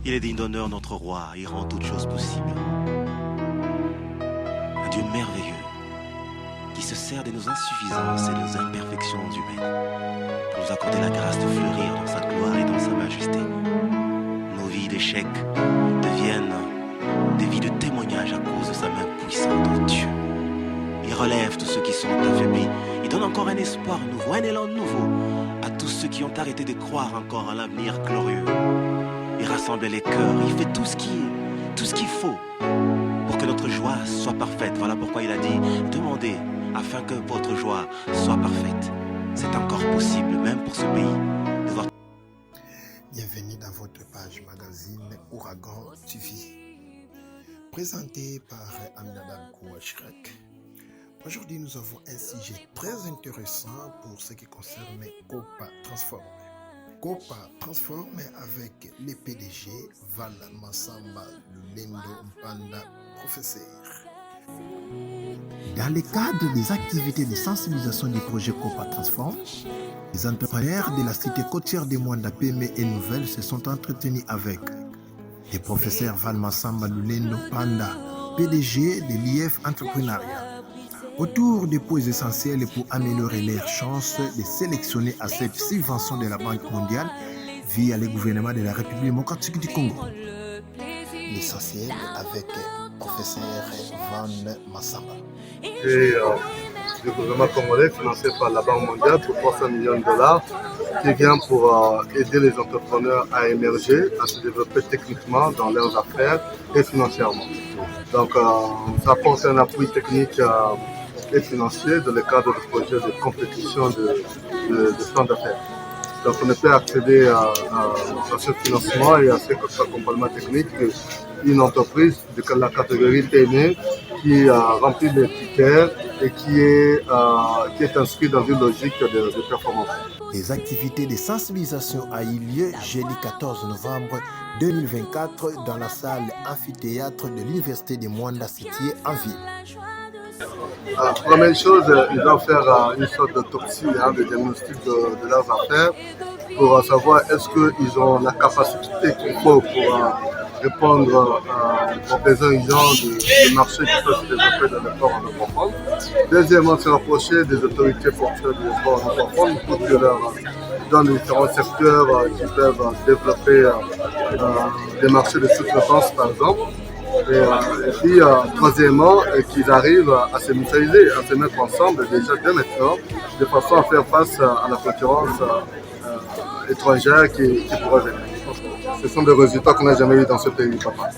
Il est digne d'honneur, notre roi, il rend toutes choses possibles. Un Dieu merveilleux qui se sert de nos insuffisances et de nos imperfections humaines pour nous accorder la grâce de fleurir dans sa gloire et dans sa majesté. Nos vies d'échecs deviennent des vies de témoignage à cause de sa main puissante, oh Dieu. Il relève tous ceux qui sont affaiblis. Il donne encore un espoir nouveau, un élan nouveau à tous ceux qui ont arrêté de croire encore à l'avenir glorieux. Il rassemble les cœurs, il fait tout ce qu'il faut pour que notre joie soit parfaite. Voilà pourquoi il a dit, demandez afin que votre joie soit parfaite. C'est encore possible, même pour ce pays, de voir. Bienvenue dans votre page magazine Ouragan TV, présenté par Aminadam Kouachrek. Aujourd'hui, nous avons un sujet très intéressant pour ce qui concerne Copa Transform. Copa Transform avec le PDG Val Massamba Lulendo Mpanda, professeur. Dans le cadre des activités de sensibilisation du projet Copa Transform, les entrepreneurs de la cité côtière de Mwanda PME et Nouvelle se sont entretenus avec le professeur Val Massamba Lulendo Mpanda, PDG de l'IF Entrepreneuriat, autour des points essentiels pour améliorer leurs chances de sélectionner à cette subvention de la Banque mondiale via le gouvernement de la République démocratique du Congo. L'essentiel avec le professeur Van Massamba. Et le gouvernement congolais financé par la Banque mondiale pour 300 millions de dollars qui vient pour aider les entrepreneurs à émerger, à se développer techniquement dans leurs affaires et financièrement. Donc ça apporte un appui technique et financier dans le cadre du projet de compétition de plan d'affaires. Donc on ne peut accéder à ce financement et à cet accompagnement technique qu'une entreprise de la catégorie TNE qui remplit les critères et qui est inscrite dans une logique de performance. Les activités de sensibilisation ont eu lieu jeudi 14 novembre 2024 dans la salle amphithéâtre de l'Université de Mwanda située en ville. Première chose, ils doivent faire une sorte d'autopsie, de diagnostic de leurs affaires pour savoir est-ce qu'ils ont la capacité qu'il faut pour répondre aux besoins urgents du marché qui peut se développer dans le port en profond. Deuxièmement, se rapprocher des autorités portuaires du port en profond pour que dans les différents secteurs qui peuvent développer des marchés de sous-traitance par exemple. Et puis, troisièmement, qu'ils arrivent à se mutualiser, à se mettre ensemble déjà dès maintenant, de façon à faire face à la concurrence étrangère qui pourrait venir. Ce sont des résultats qu'on n'a jamais eu dans ce pays, papa.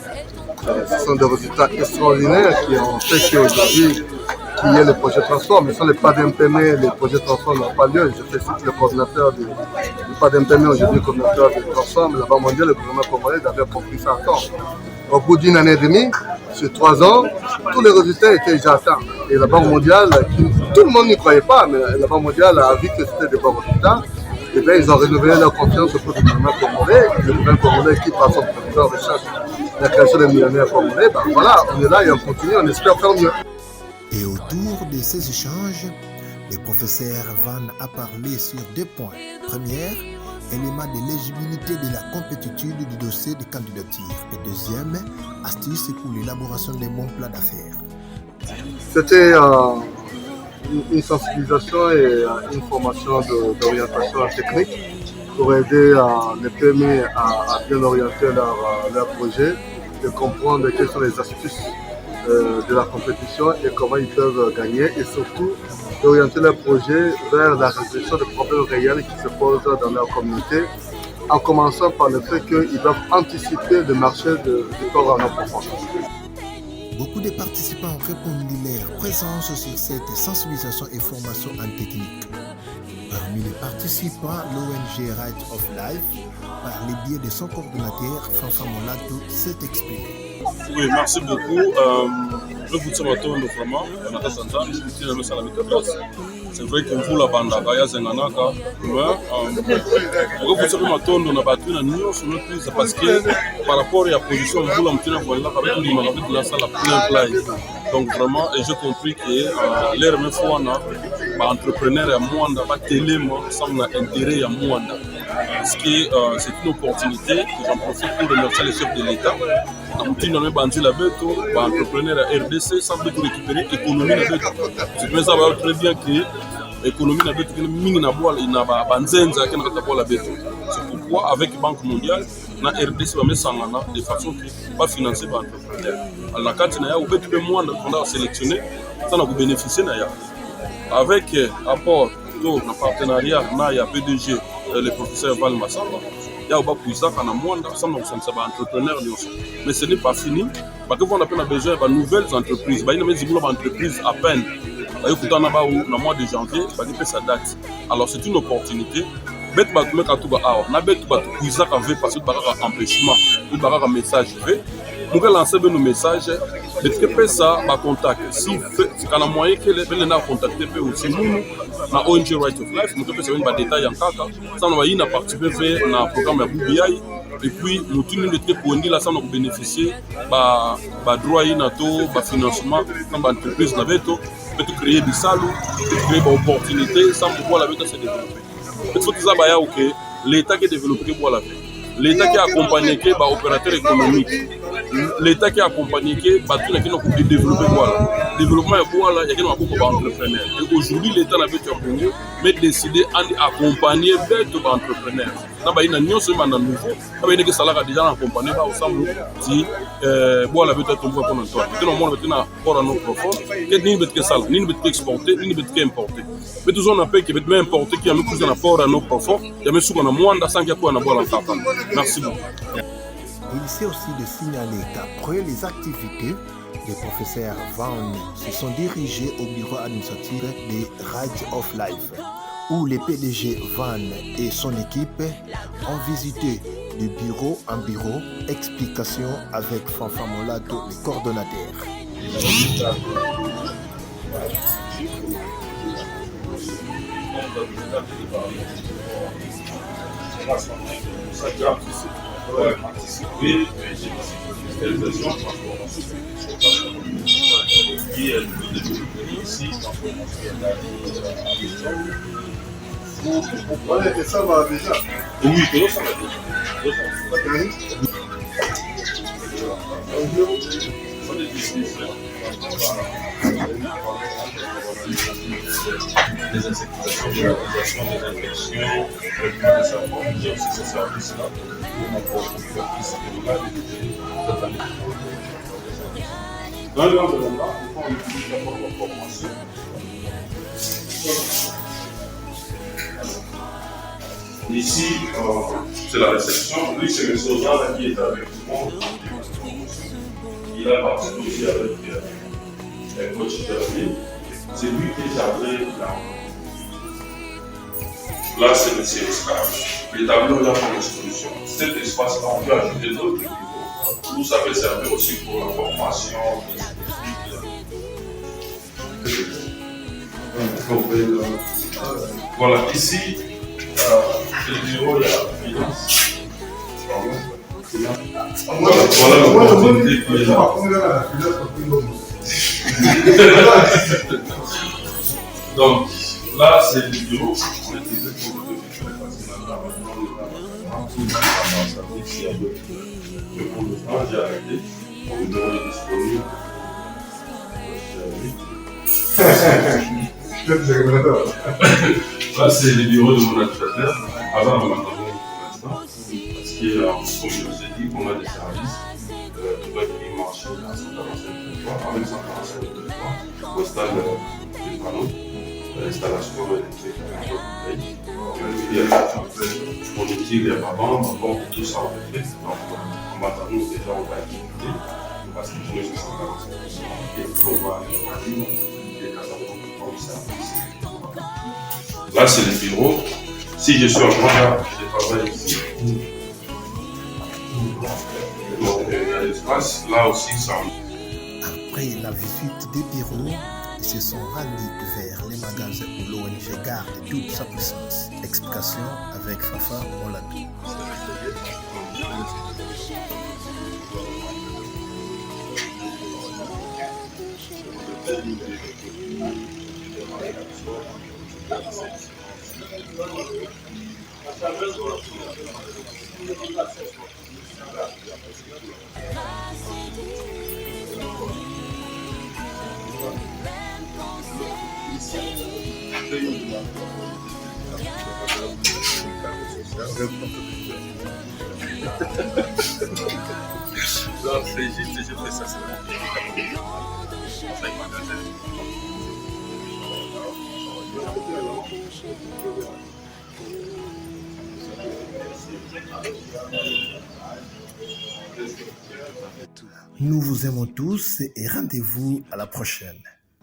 Ce sont des résultats extraordinaires qui ont fait qu'aujourd'hui, qu'il y ait le projet Transform. Mais sans le pas d'MPM, le projet Transform n'a pas lieu. Je félicite le coordinateur du pas d'MPM, aujourd'hui le coordinateur de Transform, la Banque mondiale, le gouvernement congolais d'avoir compris ça à temps. Au bout d'une année et demie, sur 3 ans, tous les résultats étaient déjà atteints. Et la Banque mondiale, tout le monde n'y croyait pas, mais la Banque mondiale a vu que c'était des bons résultats. Et bien, ils ont renouvelé leur confiance au gouvernement congolais. Le gouvernement congolais qui, par son producteur, recherche la création des millionnaires congolais. Ben voilà, on est là et on continue, on espère faire mieux. Et autour de ces échanges, le professeur Van a parlé sur 2 points. Première, élément de l'éligibilité de la compétitivité du dossier de candidature. Et deuxième, astuce pour l'élaboration des bons plans d'affaires. C'était une sensibilisation et une formation d'orientation technique pour aider les PME à bien orienter leur projet et comprendre quelles sont les astuces de la compétition et comment ils peuvent gagner et surtout d'orienter leur projet vers la résolution des problèmes réels qui se posent dans leur communauté, en commençant par le fait qu'ils doivent anticiper le marché du corps en profondeur. Beaucoup de participants ont répondu leur présence sur cette sensibilisation et formation en technique. Parmi les participants, l'ONG Right of Life, par le biais de son coordonnateur, Fanfa Molato, s'est exprimé. Oui, merci beaucoup. Je vous remercie vraiment. C'est vrai que vous la bande à Zenanaka, parce que par rapport à la position de vous, la salle plein. Donc vraiment, et j'ai compris que l'air me faut un entrepreneur à Mwanda, pas télé, semble intérêt à Mwanda. parce que c'est une opportunité que j'en profite pour remercier les chefs de l'État. Nous avons bandit la bête, entrepreneur à RDC, sans doute récupérer l'économie de la bête. C'est bien ça, très bien que l'économie de la bête, c'est pourquoi, avec la Banque mondiale, la RDC va mettre de façon que va financer les entrepreneurs. La carte, on a sélectionné, ça va bénéficier. Avec apport, un partenariat, il y a PDG, le professeur Val Massamba. Il y a un entrepreneur. Mais ce n'est pas fini. Parce qu'on a besoin de nouvelles entreprises. Il y a des entreprises à peine. Il y a un mois de janvier, ça date. Alors c'est une opportunité. On a empêchement, un message. On peut lancer nos messages. Mais ce que ça va contacter. Si on a moyen que les gens contactent aussi nous, na ONG Right of Life, nous avons des détails en cas. Ça nous va participer dans le programme de BBI. Et puis, nous avons des trucs pour nous, ça nous bénéficier de droits de financement dans l'entreprise. Peut créer des salles, créer des opportunités, sans pouvoir la se développer. Il faut que l'État qui développe la vie. L'État qui a accompagné les opérateurs économiques, l'État qui a accompagné les qui développer le développement il y a des entrepreneurs. Et aujourd'hui, l'État n'a pas été mais décidé d'accompagner les entrepreneurs. Il y a des gens nouveau, il y a des salaires déjà accompagnés par ensemble si la vie est tombée pour nous. Nous avons nos profonds, ni de ça, ni de exporter, ni de importer. Mais tout ça, on a payé qui est même importé, qui a mis plus d'un apport à nos profonds, il y a mis sous un moins de 5 à boire en tapant. Merci beaucoup. Il essaie aussi de signaler qu'après les activités, les professeurs Van se sont dirigés au bureau administratif des Right of Life, où les PDG Van et son équipe ont visité de bureau en bureau, explication avec Fanfa Molato, le coordonnateur. Participer à la digitalisation qui est ici Vous parlez que ça va déjà. Oui, que ça va les insectisations, de l'organisation des infections, le savon, il y a aussi ce service-là pour l'entreprise dans le environnement, on utilise d'abord la formation. Ici, c'est la réception. Lui, c'est le soldat qui est avec moi. Il a participé aussi avec un coach terminé. C'est lui qui est chargé là, c'est le esclave. Les tableaux là pour l'exposition. Cet espace-là, on peut ajouter d'autres niveaux où ça peut servir aussi pour la formation. Voilà, ici, le bureau de la finance. Voilà l'opportunité qui est là. Donc, là, c'est le bureau. On utilise pour le définition parce que maintenant, pour l'instant, j'ai arrêté. Le bureau est disponible. Là, c'est le bureau de mon administrateur. Avant, on m'a donné pour l'instant. Parce que, comme je vous ai dit, on a des services qui marchent à 145 territoires, avec 145 territoires, au stade des panneaux, l'installation électrique on utilise les babans, tout ça on fait. Donc, en maintenant, déjà, on va activité, parce que nous sommes 145%, et on va aller comme service. Là, c'est le bureau. Si je suis en droit, je travaille ici. Donc, il y a l'espace. Là aussi, ça. Après la visite des bureaux, ils se sont rendus vers les magasins où l'ONG garde toute sa puissance. Explication avec Fafa Molato. Non, c'est juste, je fais ça, c'est Nous vous aimons tous et rendez-vous à la prochaine.